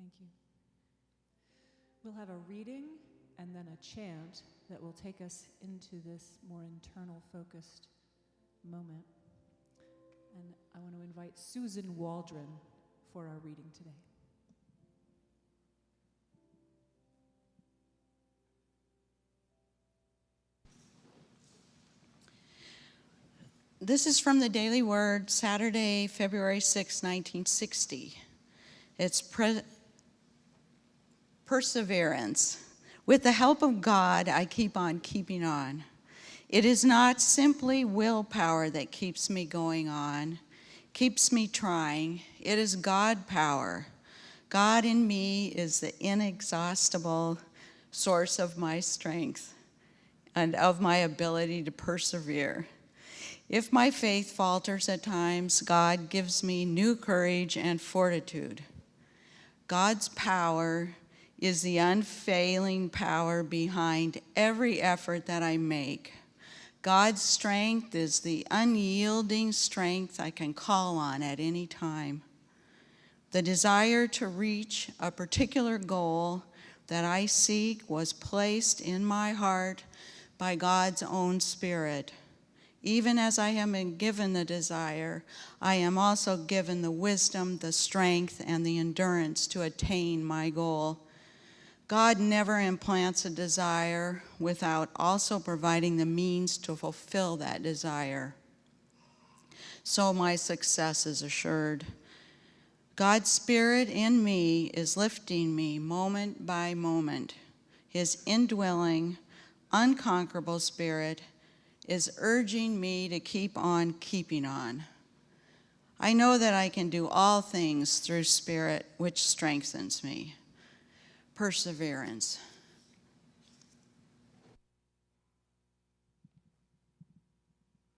Thank you. We'll have a reading and then a chant that will take us into this more internal focused moment. And I want to invite Susan Waldron for our reading today. This is from the Daily Word, Saturday, February 6, 1960. It's perseverance. With the help of God, I keep on keeping on. It is not simply willpower that keeps me going on, keeps me trying. It is God power. God in me is the inexhaustible source of my strength and of my ability to persevere. If my faith falters at times, God gives me new courage and fortitude. God's power is the unfailing power behind every effort that I make. God's strength is the unyielding strength I can call on at any time. The desire to reach a particular goal that I seek was placed in my heart by God's own Spirit. Even as I have been given the desire, I am also given the wisdom, the strength, and the endurance to attain my goal. God never implants a desire without also providing the means to fulfill that desire. So my success is assured. God's Spirit in me is lifting me moment by moment. His indwelling, unconquerable Spirit is urging me to keep on keeping on. I know that I can do all things through Spirit which strengthens me. Perseverance.